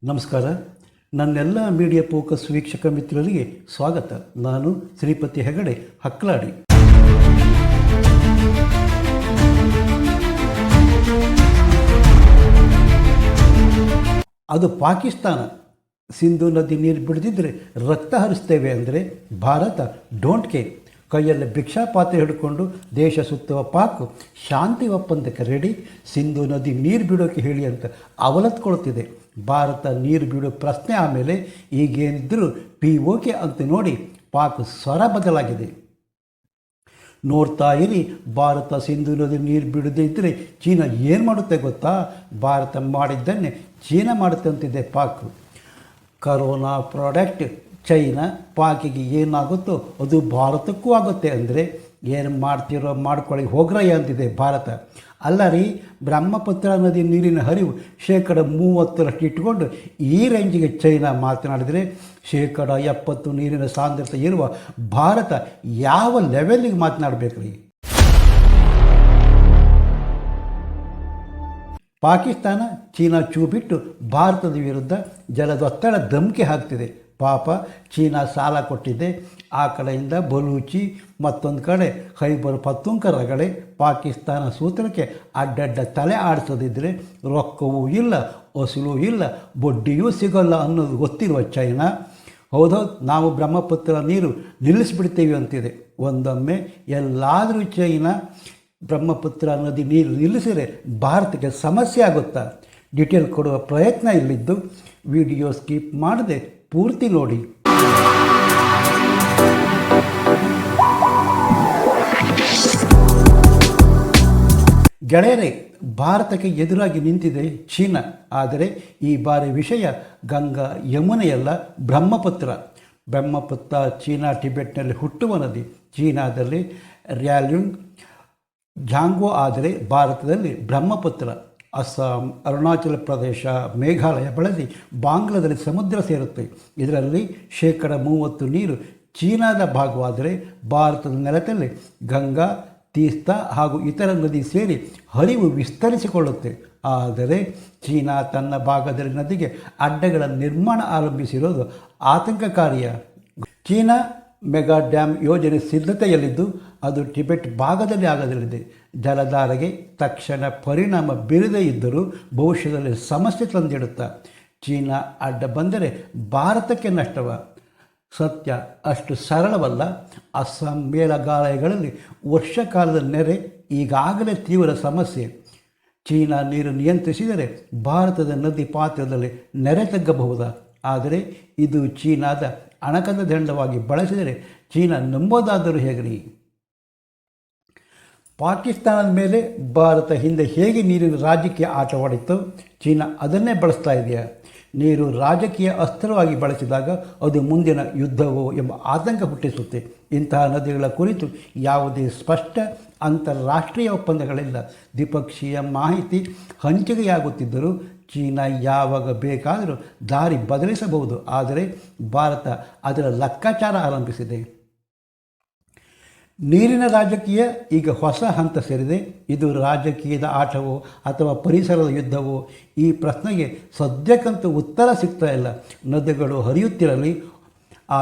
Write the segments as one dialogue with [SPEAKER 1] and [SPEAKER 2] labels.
[SPEAKER 1] ನಮಸ್ಕಾರ. ನನ್ನೆಲ್ಲ media focus ವೀಕ್ಷಕ ಮಿತ್ರರಿಗೆ ಸ್ವಾಗತ. ನಾನು ಶ್ರೀಪತಿ ಹೆಗಡೆ ಹಕ್ಲಾಡಿ. ಅದು ಪಾಕಿಸ್ತಾನ ಸಿಂಧು ನದಿ ನೀರು ಬಿಡದಿದ್ದರೆ ರಕ್ತ ಹರಿಸ್ತೇವೆ ಅಂದರೆ ಭಾರತ ಡೋಂಟ್ ಕೇರ್. ಕೈಯಲ್ಲಿ ಭಿಕ್ಷಾ ಪಾತ್ರೆ ಹಿಡ್ಕೊಂಡು ದೇಶ ಸುತ್ತುವ ಪಾಕ್ ಶಾಂತಿ ಒಪ್ಪಂದಕ್ಕೆ ರೆಡಿ. ಸಿಂಧು ನದಿ ನೀರು ಬಿಡೋಕೆ ಹೇಳಿ ಅಂತ ಅವಲತ್ಕೊಳ್ತಿದೆ. ಭಾರತ ನೀರು ಬಿಡೋ ಪ್ರಶ್ನೆ ಆಮೇಲೆ ಈಗೇನಿದ್ದರೂ POK ಅಂತ ನೋಡಿ ಪಾಕ್ ಸ್ವರ ಬದಲಾಗಿದೆ. ನೋಡ್ತಾ ಇರಿ, ಭಾರತ ಸಿಂಧು ನದಿ ನೀರು ಬಿಡದೇ ಇದ್ದರೆ ಚೀನಾ ಏನು ಮಾಡುತ್ತೆ ಗೊತ್ತಾ? ಭಾರತ ಮಾಡಿದ್ದನ್ನೇ ಚೀನಾ ಮಾಡುತ್ತೆ ಅಂತಿದೆ ಪಾಕ್. ಕರೋನಾ ಪ್ರಾಡಕ್ಟ್ ಚೈನಾ ಪಾಕಿಗೆ ಏನಾಗುತ್ತೋ ಅದು ಭಾರತಕ್ಕೂ ಆಗುತ್ತೆ ಅಂದರೆ ಏನು ಮಾಡ್ತಿರೋ ಮಾಡ್ಕೊಳ್ಳಿ ಹೋಗ್ರಯ್ಯ ಅಂತಿದೆ ಭಾರತ. ಅಲ್ಲ ರೀ, ಬ್ರಹ್ಮಪುತ್ರ ನದಿ ನೀರಿನ ಹರಿವು 30% ಇಟ್ಕೊಂಡು ಈ ರೇಂಜಿಗೆ ಚೈನಾ ಮಾತನಾಡಿದರೆ 70% ನೀರಿನ ಸಾಂದ್ರತೆ ಇರುವ ಭಾರತ ಯಾವ ಲೆವೆಲ್ಲಿಗೆ ಮಾತನಾಡಬೇಕು ರೀ? ಪಾಕಿಸ್ತಾನ ಚೀನಾ ಚೂ ಬಿಟ್ಟು ಭಾರತದ ವಿರುದ್ಧ ಜಲದೊತ್ತಡ ಧಮಕಿ ಹಾಕ್ತಿದೆ. ಪಾಪ ಚೀನಾ ಸಾಲ ಕೊಟ್ಟಿದ್ದೆ, ಆ ಕಡೆಯಿಂದ ಬಲೂಚಿ, ಮತ್ತೊಂದು ಕಡೆ ಖೈಬರ್ ಪಖ್ತೂನ್ಖಾ ರಗಳೆ ಪಾಕಿಸ್ತಾನ ಸೂತ್ರಕ್ಕೆ ಅಡ್ಡಡ್ಡ ತಲೆ ಆಡಿಸೋದಿದ್ದರೆ ರೊಕ್ಕವೂ ಇಲ್ಲ, ವಸೂಲು ಇಲ್ಲ, ಬಡ್ಡಿಯೂ ಸಿಗೋಲ್ಲ ಅನ್ನೋದು ಗೊತ್ತಿರುವ ಚೈನಾ ಹೌದೌದು ನಾವು ಬ್ರಹ್ಮಪುತ್ರ ನೀರು ನಿಲ್ಲಿಸಿಬಿಡ್ತೀವಿ ಅಂತಿದೆ. ಒಂದೊಮ್ಮೆ ಎಲ್ಲಾದರೂ ಚೈನಾ ಬ್ರಹ್ಮಪುತ್ರ ನದಿ ನೀರು ನಿಲ್ಲಿಸಿದರೆ ಭಾರತಕ್ಕೆ ಸಮಸ್ಯೆ ಆಗುತ್ತಾ? ಡೀಟೇಲ್ ಕೊಡುವ ಪ್ರಯತ್ನ ಇಲ್ಲಿದ್ದು ವಿಡಿಯೋ ಸ್ಕಿಪ್ ಮಾಡದೆ ಪೂರ್ತಿ ನೋಡಿ. ಗೆಳೆಯರೇ, ಭಾರತಕ್ಕೆ ಎದುರಾಗಿ ನಿಂತಿದೆ ಚೀನಾ. ಆದರೆ ಈ ಬಾರಿ ವಿಷಯ ಗಂಗಾ ಯಮುನೆಯಲ್ಲ, ಬ್ರಹ್ಮಪುತ್ರ. ಬ್ರಹ್ಮಪುತ್ರ ಚೀನಾ ಟಿಬೆಟ್ನಲ್ಲಿ ಹುಟ್ಟುವ ನದಿ. ಚೀನಾದಲ್ಲಿ ರ್ಯಾಲ್ಯುಂಗ್ ಜಾಂಗೋ, ಆದರೆ ಭಾರತದಲ್ಲಿ ಬ್ರಹ್ಮಪುತ್ರ. ಅಸ್ಸಾಂ, ಅರುಣಾಚಲ ಪ್ರದೇಶ, ಮೇಘಾಲಯ ಬಳಸಿ ಬಾಂಗ್ಲಾದಲ್ಲಿ ಸಮುದ್ರ ಸೇರುತ್ತೆ. ಇದರಲ್ಲಿ 30% ನೀರು ಚೀನಾದ ಭಾಗವಾದರೆ ಭಾರತದ ನೆಲದಲ್ಲಿ ಗಂಗಾ, ತೀಸ್ತಾ ಹಾಗೂ ಇತರ ನದಿ ಸೇರಿ ಹರಿವು ವಿಸ್ತರಿಸಿಕೊಳ್ಳುತ್ತೆ. ಆದರೆ ಚೀನಾ ತನ್ನ ಭಾಗದಲ್ಲಿ ನದಿಗೆ ಅಡ್ಡಗಳ ನಿರ್ಮಾಣ ಆರಂಭಿಸಿರೋದು ಆತಂಕಕಾರಿಯ. ಚೀನಾ ಮೆಗಾ ಡ್ಯಾಮ್ ಯೋಜನೆ ಸಿದ್ಧತೆಯಲ್ಲಿದ್ದು ಅದು ಟಿಬೆಟ್ ಭಾಗದಲ್ಲಿ ಆಗಲಿದೆ. ಜಲಧಾರೆಗೆ ತಕ್ಷಣ ಪರಿಣಾಮ ಬೀರದೇ ಇದ್ದರೂ ಭವಿಷ್ಯದಲ್ಲಿ ಸಮಸ್ಯೆ ತಂದಿಡುತ್ತಾ. ಚೀನಾ ಅಡ್ಡ ಬಂದರೆ ಭಾರತಕ್ಕೆ ನಷ್ಟವ? ಸತ್ಯ ಅಷ್ಟು ಸರಳವಲ್ಲ. ಅಸ್ಸಾಂ ಮೇಲಗಾಲಯಗಳಲ್ಲಿ ವರ್ಷಕಾಲದ ನೆರೆ ಈಗಾಗಲೇ ತೀವ್ರ ಸಮಸ್ಯೆ. ಚೀನಾ ನೀರು ನಿಯಂತ್ರಿಸಿದರೆ ಭಾರತದ ನದಿ ಪಾತ್ರದಲ್ಲಿ ನೆರೆ ತಗ್ಗಬಹುದಾ? ಆದರೆ ಇದು ಚೀನಾದ ಅಣಕದ ದಂಡವಾಗಿ ಬಳಸಿದರೆ ಚೀನಾ ನಂಬೋದಾದರೂ ಹೇಗ್ರಿ? ಪಾಕಿಸ್ತಾನದ ಮೇಲೆ ಭಾರತ ಹಿಂದೆ ಹೇಗೆ ನೀರಿನ ರಾಜಕೀಯ ಆಟವಾಡಿತ್ತು, ಚೀನಾ ಅದನ್ನೇ ಬಳಸ್ತಾ ಇದೆಯಾ? ನೀರು ರಾಜಕೀಯ ಅಸ್ತ್ರವಾಗಿ ಬಳಸಿದಾಗ ಅದು ಮುಂದಿನ ಯುದ್ಧವೋ ಎಂಬ ಆತಂಕ ಹುಟ್ಟಿಸುತ್ತೆ. ಇಂತಹ ನದಿಗಳ ಕುರಿತು ಯಾವುದೇ ಸ್ಪಷ್ಟ ಅಂತಾರಾಷ್ಟ್ರೀಯ ಒಪ್ಪಂದಗಳಿಲ್ಲ. ದ್ವಿಪಕ್ಷೀಯ ಮಾಹಿತಿ ಹಂಚಿಕೆಯಾಗುತ್ತಿದ್ದರೂ ಚೀನಾ ಯಾವಾಗ ಬೇಕಾದರೂ ದಾರಿ ಬದಲಿಸಬಹುದು. ಆದರೆ ಭಾರತ ಅದರ ಲೆಕ್ಕಾಚಾರ ಆರಂಭಿಸಿದೆ. ನೀರಿನ ರಾಜಕೀಯ ಈಗ ಹೊಸ ಹಂತ ಸೇರಿದೆ. ಇದು ರಾಜಕೀಯದ ಆಟವೋ ಅಥವಾ ಪರಿಸರದ ಯುದ್ಧವೋ? ಈ ಪ್ರಶ್ನೆಗೆ ಸದ್ಯಕ್ಕಂತೂ ಉತ್ತರ ಸಿಗ್ತಾ ಇಲ್ಲ. ನದಿಗಳು ಹರಿಯುತ್ತಿರಲಿ,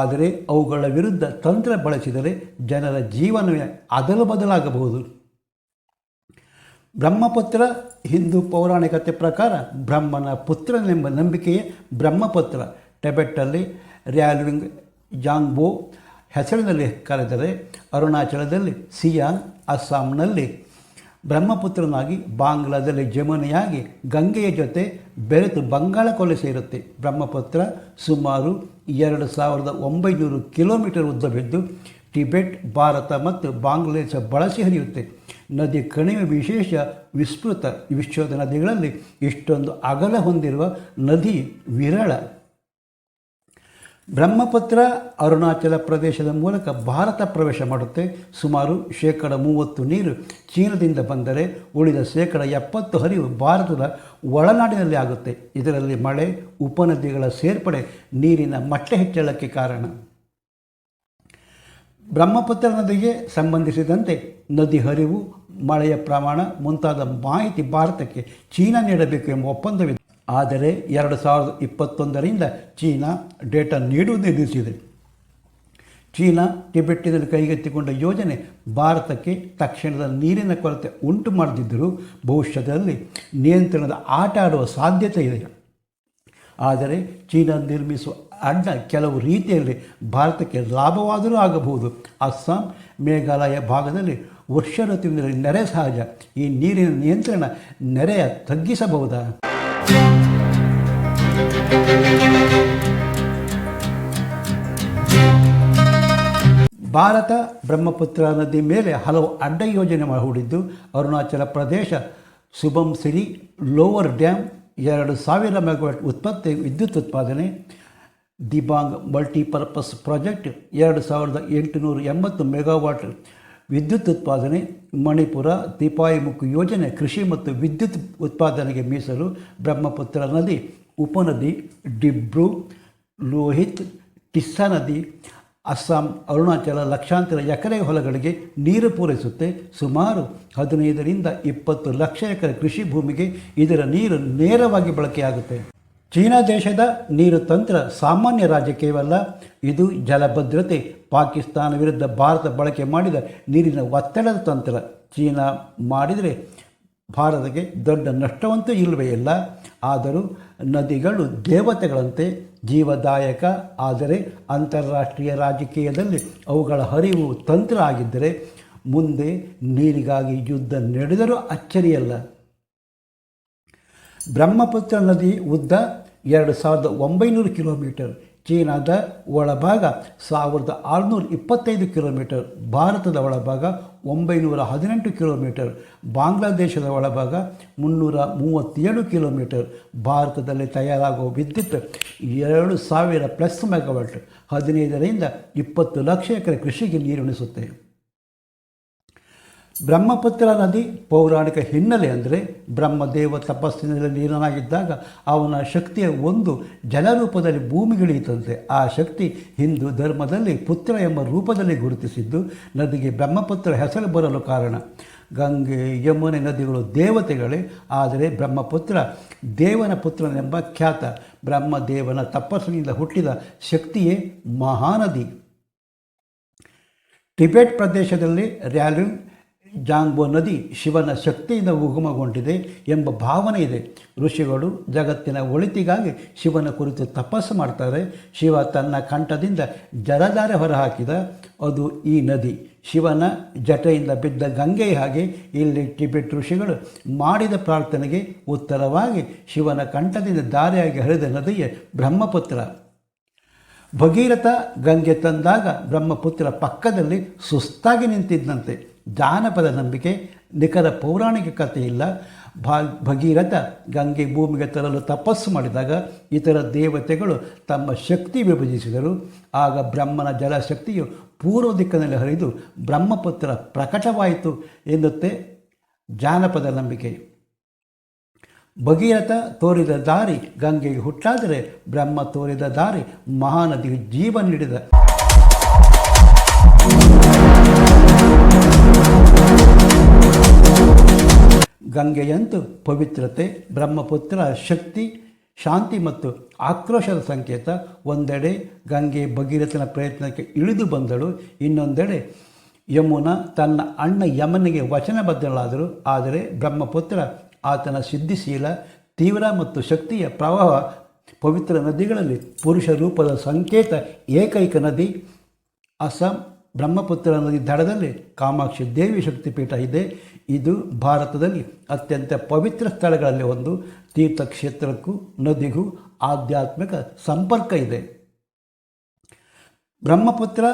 [SPEAKER 1] ಆದರೆ ಅವುಗಳ ವಿರುದ್ಧ ತಂತ್ರ ಬಳಸಿದರೆ ಜನರ ಜೀವನವೇ ಅದಲು ಬದಲಾಗಬಹುದು. ಬ್ರಹ್ಮಪುತ್ರ ಹಿಂದೂ ಪೌರಾಣಿಕತೆ ಪ್ರಕಾರ ಬ್ರಹ್ಮನ ಪುತ್ರನೆಂಬ ನಂಬಿಕೆಯೇ ಬ್ರಹ್ಮಪುತ್ರ. ಟಿಬೆಟ್ಟಲ್ಲಿ ರ್ಯಾಲ್ಯುಂಗ್ ಜಾಂಗ್ಬೋ ಹೆಸರಿನಲ್ಲಿ ಕರೆದರೆ, ಅರುಣಾಚಲದಲ್ಲಿ ಸಿಯಾಂಗ್, ಅಸ್ಸಾಂನಲ್ಲಿ ಬ್ರಹ್ಮಪುತ್ರನಾಗಿ, ಬಾಂಗ್ಲಾದಲ್ಲಿ ಜಮುನೆಯಾಗಿ ಗಂಗೆಯ ಜೊತೆ ಬೆರೆತು ಬಂಗಾಳ ಕೊಲ್ಲಿ ಸೇರುತ್ತೆ. ಬ್ರಹ್ಮಪುತ್ರ ಸುಮಾರು 2900 ಕಿಲೋಮೀಟರ್ ಉದ್ದವಿದ್ದು ಟಿಬೆಟ್, ಭಾರತ ಮತ್ತು ಬಾಂಗ್ಲಾದೇಶ ಬಳಸಿ ಹರಿಯುತ್ತೆ. ನದಿ ಕಣಿವೆ ವಿಶೇಷ ವಿಸ್ತೃತ. ವಿಶ್ವದ ನದಿಗಳಲ್ಲಿ ಇಷ್ಟೊಂದು ಅಗಲ ಹೊಂದಿರುವ ನದಿ ವಿರಳ. ಬ್ರಹ್ಮಪುತ್ರ ಅರುಣಾಚಲ ಪ್ರದೇಶದ ಮೂಲಕ ಭಾರತ ಪ್ರವೇಶ ಮಾಡುತ್ತೆ. ಸುಮಾರು 30% ನೀರು ಚೀನಾದಿಂದ ಬಂದರೆ ಉಳಿದ 70% ಹರಿವು ಭಾರತದ ಒಳನಾಡಿನಲ್ಲಿ ಆಗುತ್ತೆ. ಇದರಲ್ಲಿ ಮಳೆ, ಉಪನದಿಗಳ ಸೇರ್ಪಡೆ ನೀರಿನ ಮಟ್ಟ ಹೆಚ್ಚಳಕ್ಕೆ ಕಾರಣ. ಬ್ರಹ್ಮಪುತ್ರ ನದಿಗೆ ಸಂಬಂಧಿಸಿದಂತೆ ನದಿ ಹರಿವು, ಮಳೆಯ ಪ್ರಮಾಣ ಮುಂತಾದ ಮಾಹಿತಿ ಭಾರತಕ್ಕೆ ಚೀನಾ ನೀಡಬೇಕು ಎಂಬ ಒಪ್ಪಂದವಿದೆ. ಆದರೆ 2021ರಿಂದ ಚೀನಾ ಡೇಟಾ ನೀಡುವುದೇ ನಿಲ್ಲಿಸಿದೆ. ಚೀನಾ ಟಿಬೆಟ್ಟಿನಲ್ಲಿ ಕೈಗೆತ್ತಿಕೊಂಡ ಯೋಜನೆ ಭಾರತಕ್ಕೆ ತಕ್ಷಣದ ನೀರಿನ ಕೊರತೆ ಉಂಟು ಮಾಡದಿದ್ದರೂ ಭವಿಷ್ಯದಲ್ಲಿ ನಿಯಂತ್ರಣದ ಆಟ ಆಡುವ ಸಾಧ್ಯತೆ ಇದೆ. ಆದರೆ ಚೀನಾ ನಿರ್ಮಿಸುವ ಅಡ್ಡ ಕೆಲವು ರೀತಿಯಲ್ಲಿ ಭಾರತಕ್ಕೆ ಲಾಭವಾದರೂ ಆಗಬಹುದು. ಅಸ್ಸಾಂ, ಮೇಘಾಲಯ ಭಾಗದಲ್ಲಿ ವರ್ಷ ಋತುವಿನಲ್ಲಿ ನೆರೆ ಸಹಜ. ಈ ನೀರಿನ ನಿಯಂತ್ರಣ ನೆರೆಯ ತಗ್ಗಿಸಬಹುದಾ? ಭಾರತ ಬ್ರಹ್ಮಪುತ್ರ ನದಿ ಮೇಲೆ ಹಲವು ಅಡ್ಡ ಯೋಜನೆ ಹೂಡಿದ್ದು, Arunachal Pradesh ಸುಬಂಸಿರಿ lower dam 2000 megawatt ವಿದ್ಯುತ್ ಉತ್ಪಾದನೆ, ದಿಬಾಂಗ್ ಮಲ್ಟಿಪರ್ಪಸ್ ಪ್ರಾಜೆಕ್ಟ್ 2880 ಮೆಗಾವಾಟ್ ವಿದ್ಯುತ್ ಉತ್ಪಾದನೆ, ಮಣಿಪುರ ತಿಪಾಯಿಮುಖಿ ಯೋಜನೆ ಕೃಷಿ ಮತ್ತು ವಿದ್ಯುತ್ ಉತ್ಪಾದನೆಗೆ ಮೀಸಲು, ಬ್ರಹ್ಮಪುತ್ರ ನದಿ ಉಪನದಿ ಡಿಬ್ರು, ಲೋಹಿತ್, ಟಿಸ್ಸಾ ನದಿ ಅಸ್ಸಾಂ, ಅರುಣಾಚಲ ಲಕ್ಷಾಂತರ ಎಕರೆ ಹೊಲಗಳಿಗೆ ನೀರು ಪೂರೈಸುತ್ತೆ. ಸುಮಾರು 15ರಿಂದ 20 ಲಕ್ಷ ಎಕರೆ ಕೃಷಿ ಭೂಮಿಗೆ ಇದರ ನೀರು ನೇರವಾಗಿ ಬಳಕೆಯಾಗುತ್ತೆ. ಚೀನಾ ದೇಶದ ನೀರು ತಂತ್ರ ಸಾಮಾನ್ಯ ರಾಜ್ಯಕ್ಕೇವಲ್ಲ, ಇದು ಜಲಭದ್ರತೆ. ಪಾಕಿಸ್ತಾನ ವಿರುದ್ಧ ಭಾರತ ಬಳಕೆ ಮಾಡಿದ ನೀರಿನ ಒತ್ತಡದ ತಂತ್ರ. ಚೀನಾ ಮಾಡಿದರೆ ಭಾರತಕ್ಕೆ ದೊಡ್ಡ ನಷ್ಟವಂತೂ ಇಲ್ಲವೇ ಇಲ್ಲ. ಆದರೂ ನದಿಗಳು ದೇವತೆಗಳಂತೆ ಜೀವದಾಯಕ. ಆದರೆ ಅಂತಾರಾಷ್ಟ್ರೀಯ ರಾಜಕೀಯದಲ್ಲಿ ಅವುಗಳ ಹರಿವು ತಂತ್ರ ಆಗಿದ್ದರೆ ಮುಂದೆ ನೀರಿಗಾಗಿ ಯುದ್ಧ ನಡೆದರೂ ಅಚ್ಚರಿಯಲ್ಲ. ಬ್ರಹ್ಮಪುತ್ರ ನದಿ ಉದ್ದ 2900 ಕಿಲೋಮೀಟರ್, ಚೀನಾದ ಒಳಭಾಗ 1625 ಕಿಲೋಮೀಟರ್, ಭಾರತದ ಒಳಭಾಗ 918 ಕಿಲೋಮೀಟರ್, ಬಾಂಗ್ಲಾದೇಶದ ಒಳಭಾಗ 337 ಕಿಲೋಮೀಟರ್. ಭಾರತದಲ್ಲಿ ತಯಾರಾಗುವ ವಿದ್ಯುತ್ 2000+ ಮೆಗಾವಾಟ್, 15ರಿಂದ 20 ಲಕ್ಷ ಎಕರೆ ಕೃಷಿಗೆ ನೀರುಣಿಸುತ್ತೆ. ಬ್ರಹ್ಮಪುತ್ರ ನದಿ ಪೌರಾಣಿಕ ಹಿನ್ನೆಲೆ ಅಂದರೆ ಬ್ರಹ್ಮದೇವ ತಪಸ್ಸಿನಲ್ಲಿ ಲೀನನಾಗಿದ್ದಾಗ ಅವನ ಶಕ್ತಿಯ ಒಂದು ಜಲರೂಪದಲ್ಲಿ ಭೂಮಿಗಿಳಿಯುತ್ತಂತೆ. ಆ ಶಕ್ತಿ ಹಿಂದೂ ಧರ್ಮದಲ್ಲಿ ಪುತ್ರ ಎಂಬ ರೂಪದಲ್ಲಿ ಗುರುತಿಸಿದ್ದು ನದಿಗೆ ಬ್ರಹ್ಮಪುತ್ರ ಹೆಸರು ಬರಲು ಕಾರಣ. ಗಂಗೆ, ಯಮುನೆ ನದಿಗಳು ದೇವತೆಗಳೇ, ಆದರೆ ಬ್ರಹ್ಮಪುತ್ರ ದೇವನ ಪುತ್ರನೆಂಬ ಖ್ಯಾತ. ಬ್ರಹ್ಮದೇವನ ತಪಸ್ಸಿನಿಂದ ಹುಟ್ಟಿದ ಶಕ್ತಿಯೇ ಮಹಾನದಿ. ಟಿಬೆಟ್ ಪ್ರದೇಶದಲ್ಲಿ ರ್ಯಾಲುಂಗ್ ಜಾಂಗ್ಬೋ ನದಿ ಶಿವನ ಶಕ್ತಿಯಿಂದ ಉಗಮಗೊಂಡಿದೆ ಎಂಬ ಭಾವನೆ ಇದೆ. ಋಷಿಗಳು ಜಗತ್ತಿನ ಒಳಿತಿಗಾಗಿ ಶಿವನ ಕುರಿತು ತಪಸ್ಸು ಮಾಡ್ತಾರೆ. ಶಿವ ತನ್ನ ಕಂಠದಿಂದ ಜಲಧಾರೆ ಹೊರಹಾಕಿದ, ಅದು ಈ ನದಿ. ಶಿವನ ಜಟೆಯಿಂದ ಬಿದ್ದ ಗಂಗೆ ಹಾಗೆ ಇಲ್ಲಿ ಟಿಬೆಟ್ ಋಷಿಗಳು ಮಾಡಿದ ಪ್ರಾರ್ಥನೆಗೆ ಉತ್ತರವಾಗಿ ಶಿವನ ಕಂಠದಿಂದ ಧಾರೆಯಾಗಿ ಹರಿದ ನದಿಯೇ ಬ್ರಹ್ಮಪುತ್ರ. ಭಗೀರಥ ಗಂಗೆ ತಂದಾಗ ಬ್ರಹ್ಮಪುತ್ರ ಪಕ್ಕದಲ್ಲಿ ಸುಸ್ತಾಗಿ ನಿಂತಿದ್ದಂತೆ. ಜಾನಪದ ನಂಬಿಕೆ, ನಿಖರ ಪೌರಾಣಿಕ ಕಥೆ ಇಲ್ಲ. ಭಗೀರಥ ಗಂಗೆ ಭೂಮಿಗೆ ತರಲು ತಪಸ್ಸು ಮಾಡಿದಾಗ ಇತರ ದೇವತೆಗಳು ತಮ್ಮ ಶಕ್ತಿ ವಿಭಜಿಸಿದರು. ಆಗ ಬ್ರಹ್ಮನ ಜಲಶಕ್ತಿಯು ಪೂರ್ವ ದಿಕ್ಕಿನಲ್ಲಿ ಹರಿದು ಬ್ರಹ್ಮಪುತ್ರ ಪ್ರಕಟವಾಯಿತು ಎನ್ನುತ್ತೆ ಜಾನಪದ ನಂಬಿಕೆ. ಭಗೀರಥ ತೋರಿದ ದಾರಿ ಗಂಗೆಗೆ ಹುಟ್ಟಾದರೆ ಬ್ರಹ್ಮ ತೋರಿದ ದಾರಿ ಮಹಾನದಿಗೆ ಜೀವ ನೀಡಿದ. ಗಂಗೆಯಂತೂ ಪವಿತ್ರತೆ, ಬ್ರಹ್ಮಪುತ್ರ ಶಕ್ತಿ, ಶಾಂತಿ ಮತ್ತು ಆಕ್ರೋಶದ ಸಂಕೇತ. ಒಂದೆಡೆ ಗಂಗೆ ಭಗೀರಥನ ಪ್ರಯತ್ನಕ್ಕೆ ಇಳಿದು ಬಂದಳು, ಇನ್ನೊಂದೆಡೆ ಯಮುನಾ ತನ್ನ ಅಣ್ಣ ಯಮನಿಗೆ ವಚನಬದ್ಧಳಾದರು. ಆದರೆ ಬ್ರಹ್ಮಪುತ್ರ ಆತನ ಸಿದ್ಧಿಶೀಲ, ತೀವ್ರ ಮತ್ತು ಶಕ್ತಿಯ ಪ್ರವಾಹ. ಪವಿತ್ರ ನದಿಗಳಲ್ಲಿ ಪುರುಷ ರೂಪದ ಸಂಕೇತ ಏಕೈಕ ನದಿ. ಅಸ್ಸಾಂ ಬ್ರಹ್ಮಪುತ್ರ ನದಿ ದಡದಲ್ಲಿ ಕಾಮಾಕ್ಷಿ ದೇವಿ ಶಕ್ತಿಪೀಠ ಇದೆ. ಇದು ಭಾರತದಲ್ಲಿ ಅತ್ಯಂತ ಪವಿತ್ರ ಸ್ಥಳಗಳಲ್ಲಿ ಒಂದು. ತೀರ್ಥಕ್ಷೇತ್ರಕ್ಕೂ ನದಿಗೂ ಆಧ್ಯಾತ್ಮಿಕ ಸಂಪರ್ಕ ಇದೆ. ಬ್ರಹ್ಮಪುತ್ರ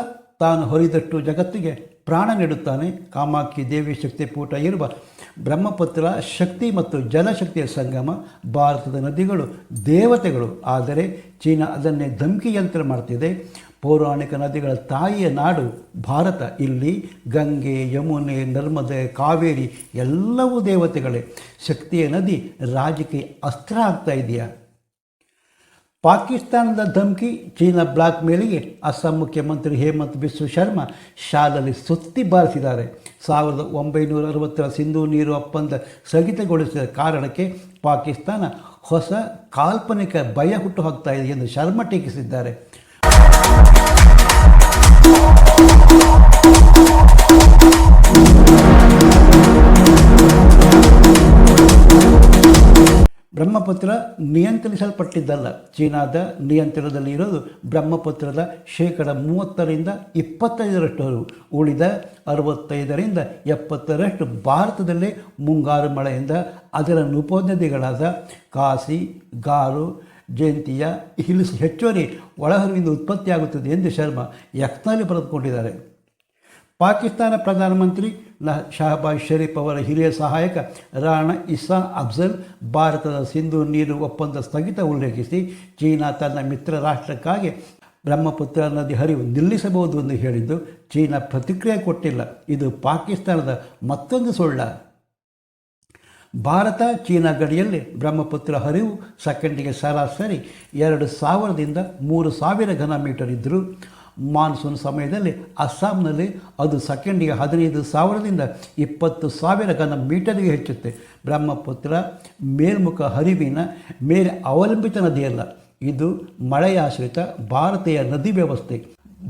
[SPEAKER 1] ತಾನು ಹೊರಿದಷ್ಟು ಜಗತ್ತಿಗೆ ಪ್ರಾಣ ನೀಡುತ್ತಾನೆ. ಕಾಮಾಕ್ಷಿ ದೇವಿ ಶಕ್ತಿಪೀಠ ಇರುವ ಬ್ರಹ್ಮಪುತ್ರ ಶಕ್ತಿ ಮತ್ತು ಜಲಶಕ್ತಿಯ ಸಂಗಮ. ಭಾರತದ ನದಿಗಳು ದೇವತೆಗಳು, ಆದರೆ ಚೀನಾ ಅದನ್ನೇ ಧಮ್ಕಿ ಯಂತ್ರ ಮಾಡ್ತಿದೆ. ಪೌರಾಣಿಕ ನದಿಗಳ ತಾಯಿಯ ನಾಡು ಭಾರತ. ಇಲ್ಲಿ ಗಂಗೆ, ಯಮುನೆ, ನರ್ಮದೆ, ಕಾವೇರಿ ಎಲ್ಲವೂ ದೇವತೆಗಳೇ. ಶಕ್ತಿಯ ನದಿ ರಾಜಕೀಯ ಅಸ್ತ್ರ ಆಗ್ತಾ ಇದೆಯಾ? ಪಾಕಿಸ್ತಾನದ ಧಮ್ಕಿ, ಚೀನಾ ಬ್ಲಾಕ್ ಮೇಲಿಗೆ ಅಸ್ಸಾಂ ಮುಖ್ಯಮಂತ್ರಿ ಹೇಮಂತ್ ಬಿಸ್ವ ಶರ್ಮಾ ಶಾಲಲ್ಲಿ ಸುತ್ತಿ ಬಾರಿಸಿದ್ದಾರೆ. 1960 ಸಿಂಧೂ ನೀರು ಒಪ್ಪಂದ ಸ್ಥಗಿತಗೊಳಿಸಿದ ಕಾರಣಕ್ಕೆ ಪಾಕಿಸ್ತಾನ ಹೊಸ ಕಾಲ್ಪನಿಕ ಭಯ ಹುಟ್ಟು ಹಾಕ್ತಾ ಇದೆ ಎಂದು ಶರ್ಮಾ ಟೀಕಿಸಿದ್ದಾರೆ. ಬ್ರಹ್ಮಪುತ್ರ ನಿಯಂತ್ರಿಸಲ್ಪಟ್ಟಿದ್ದಲ್ಲ. ಚೀನಾದ ನಿಯಂತ್ರಣದಲ್ಲಿ ಇರೋದು ಬ್ರಹ್ಮಪುತ್ರದ 30-25% ಉಳಿದ 65-70% ಭಾರತದಲ್ಲೇ ಮುಂಗಾರು ಮಳೆಯಿಂದ ಅದರ ಉಪನದಿಗಳಾದ ಕಾಸಿ, ಗಾರು, ಜಯಂತಿಯ ಹಿಲ್ಸ್ ಹೆಚ್ಚುವರಿ ಒಳಹರಿವಿಂದ ಉತ್ಪತ್ತಿಯಾಗುತ್ತದೆ ಎಂದು ಶರ್ಮಾ ಎಕ್ಸ್ನಲ್ಲಿ ಬರೆದುಕೊಂಡಿದ್ದಾರೆ. ಪಾಕಿಸ್ತಾನ ಪ್ರಧಾನಮಂತ್ರಿ ಶಹಬಾಜ್ ಶರೀಫ್ ಅವರ ಹಿರಿಯ ಸಹಾಯಕ ರಾಣಾ ಇಹ್ಸಾನ್ ಅಫ್ಜಲ್ ಭಾರತದ ಸಿಂಧೂ ನೀರು ಒಪ್ಪಂದ ಸ್ಥಗಿತ ಉಲ್ಲೇಖಿಸಿ ಚೀನಾ ತನ್ನ ಮಿತ್ರ ರಾಷ್ಟ್ರಕ್ಕಾಗಿ ಬ್ರಹ್ಮಪುತ್ರ ನದಿ ಹರಿವು ನಿಲ್ಲಿಸಬಹುದು ಎಂದು ಹೇಳಿದ್ದು ಚೀನಾ ಪ್ರತಿಕ್ರಿಯೆ ಕೊಟ್ಟಿಲ್ಲ. ಇದು ಪಾಕಿಸ್ತಾನದ ಮತ್ತೊಂದು ಸುಳ್ಳ. ಭಾರತ ಚೀನಾ ಗಡಿಯಲ್ಲಿ ಬ್ರಹ್ಮಪುತ್ರ ಹರಿವು ಸೆಕೆಂಡಿಗೆ ಸರಾಸರಿ 2000-3000 ಘನ ಮೀಟರ್ ಇದ್ದರೂ ಮಾನ್ಸೂನ್ ಸಮಯದಲ್ಲಿ ಅಸ್ಸಾಂನಲ್ಲಿ ಅದು ಸೆಕೆಂಡಿಗೆ 15,000-20,000 ಘನ ಮೀಟರ್ಗೆ ಹೆಚ್ಚುತ್ತೆ. ಬ್ರಹ್ಮಪುತ್ರ ಮೇಲ್ಮುಖ ಹರಿವಿನ ಮೇಲೆ ಅವಲಂಬಿತ ನದಿಯಲ್ಲ, ಇದು ಮಳೆಯಾಶ್ರಿತ ಭಾರತೀಯ ನದಿ ವ್ಯವಸ್ಥೆ.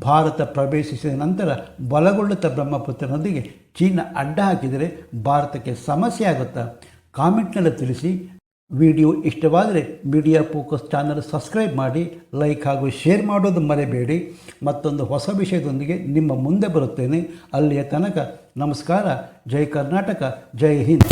[SPEAKER 1] ಭಾರತ ಪ್ರವೇಶಿಸಿದ ನಂತರ ಬಲಗೊಳ್ಳುತ್ತಾ ಬ್ರಹ್ಮಪುತ್ರ ನದಿಗೆ ಚೀನಾ ಅಡ್ಡ ಹಾಕಿದರೆ ಭಾರತಕ್ಕೆ ಸಮಸ್ಯೆ ಆಗುತ್ತಾ? ಕಾಮೆಂಟ್ನಲ್ಲಿ ತಿಳಿಸಿ. ವಿಡಿಯೋ ಇಷ್ಟವಾದರೆ ಮೀಡಿಯಾ ಫೋಕಸ್ ಚಾನಲ್ ಸಬ್ಸ್ಕ್ರೈಬ್ ಮಾಡಿ, ಲೈಕ್ ಹಾಗೂ ಶೇರ್ ಮಾಡೋದು ಮರೆಯಬೇಡಿ. ಮತ್ತೊಂದು ಹೊಸ ವಿಷಯದೊಂದಿಗೆ ನಿಮ್ಮ ಮುಂದೆ ಬರುತ್ತೇನೆ. ಅಲ್ಲಿಯ ತನಕ ನಮಸ್ಕಾರ. ಜೈ ಕರ್ನಾಟಕ, ಜೈ ಹಿಂದ್.